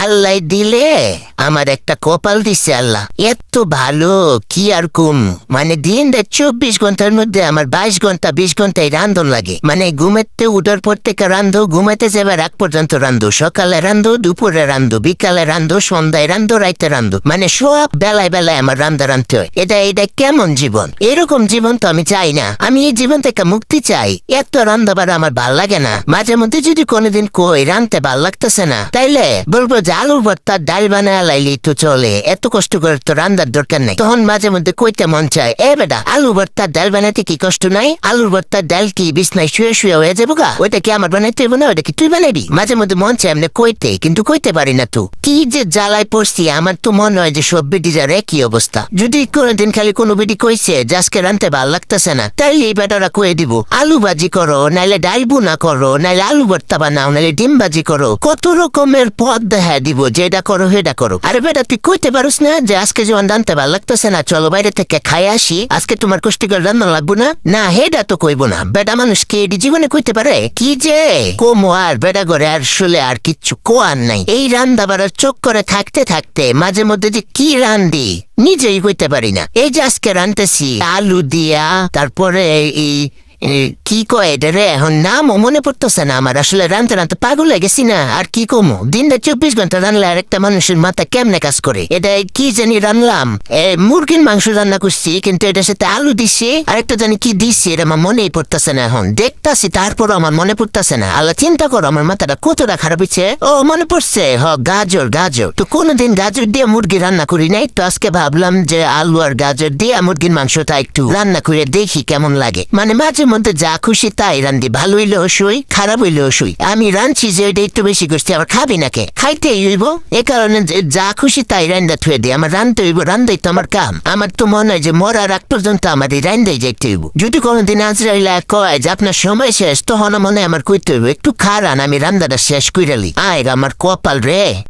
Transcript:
আল্লাহ দিলে আমার একটা কপাল দিছে আল্লাহ, এত ভালো কি আর কম। মানে দিনটা 24 ঘন্টার মধ্যে আমার 22 ঘন্টা 20 ঘন্টায় রান্ধন লাগে। মানে ঘুমাতে উঠার পর থেকে রান্ধো, ঘুমাতে যাবার আগ পর্যন্ত রান্ধো, সকালে রান্ধো, দুপুরে রান্ধো, বিকালে রান্ধো, সন্ধ্যায় রান্ধো, রাইতে রান্ধো, মানে সব বেলায় বেলায় আমার রান্ধা রান্ধতে হয়। এটা কেমন জীবন? এরকম জীবন তো আমি চাই না। আমি এই জীবন থেকে মুক্তি চাই। এত রান্ধা বাড়া আমার ভাল লাগে না। মাঝে মধ্যে যদি কোনোদিন কই রান্ধতে ভাল লাগতেছে না, তাইলে বলবো যে আলুর ভর্তা ডাল বানায় লাইলি তো চলে, এত কষ্ট করে তো রান্নার দরকার নেই। তখন মাঝে মধ্যে কইতে মন চায়, এ বেটা আলু ভর্তা ডাল বানাইতে কি কষ্ট নাই? আলুর ভর্তা ডাল কি বিছনায় শুয়ে শুয়ে হয়ে যাবো গা? ওইটা কি আমার বানাইতে হইব না? ওইটা কি তুই বানাবি? মাঝে মধ্যে মন চায় এমনি কইতে, কিন্তু কইতে পারি না। তো কি যে জ্বালায় পড়ছি, আমার তো মনে হয় যে সব বেটিজার একই অবস্থা। যদি কোনোদিন খালি কোনো বেটি কইছে যে আজকে রানতে ভাল লাগতেছে না, তাইলে এই বেটারা কয়ে দিব আলু ভাজি করো, নাইলে ডাল বুনা করো, নাইলে আলু ভর্তা বানাও, নাইলে ডিম ভাজি করো। কত রকমের পদ দেখা দিব যে এটা করো সেটা করো। আরে বেটা তুই কইতে পারোস না যে আজকে যখন রানতে ভাল লাগতেছে না, চলো বাইরে থেকে খাই আসি, আজকে তোমার কষ্ট করে রান্না লাগবো না? না, হেডা তো কইব না। বেটা মানুষ কে এটি জীবনে কইতে পারে? কি যে কমো আর বেটা করে আর শুলে আর কিচ্ছু কোয়ার নাই। এই রান্দা বাড়ার চোখ করে থাকতে থাকতে মাঝে মধ্যে যে কি রান্দি নিজেই কইতে পারি না। এই যে আজকে রানতেছি আলু দিয়া, তারপরে এই কি কয় এটা রে, এখন নামও মনে পড়তেছে না আমার। আসলে রানতে রানতে পাগল হয়ে গেছি না। আর কি কমো, দিনটা 24 ঘন্টা রানলে আর একটা মানুষের মাথা কেমনে কাজ করে? এটা কি জানি রানলাম, মুরগির মাংস রান্না করছি, কিন্তু এটার সাথে আলু দিছি আর একটা জানি কি দিছি, এটা আমার মনেই পড়তেছে না। এখন দেখতাছি তারপর আমার মনে পড়তেছে না। আল্লাহ চিন্তা করো আমার মাথাটা কতটা খারাপ হয়েছে। ও মনে পড়ছে, গাজর। তো কোনোদিন গাজর দিয়ে মুরগি রান্না করি নাই, তো আজকে ভাবলাম যে আলু আর গাজর দিয়ে মুরগির মাংসটা একটু রান্না করে দেখি কেমন লাগে। মানে মাঝে মধ্যে যা খুশি তাই রান্ধি, ভালো হইলেও শুই, খারাপ হইলেও শুই। আমি রাঁধছি যে ওইটা একটু বেশি করছি, আবার খাবি নাকে, খাইতেই হইব। এ কারণে যা খুশি তাই রান্না থুয়ে দিই। আমার রান্ধতে হইব, রান্ধাই তো আমার কাম। আমার তো মনে হয় যে মরার আগ পর্যন্ত আমার এই রান্ধাই যাইতে হইব। যদি কোনোদিন আজরাইলা কয় যে আপনার সময় শেষ, তখন মনে হয় আমার কইতে হইব একটু খারান, আমি রান্নাটা শেষ কইরালি। আয় আমার কপাল রে।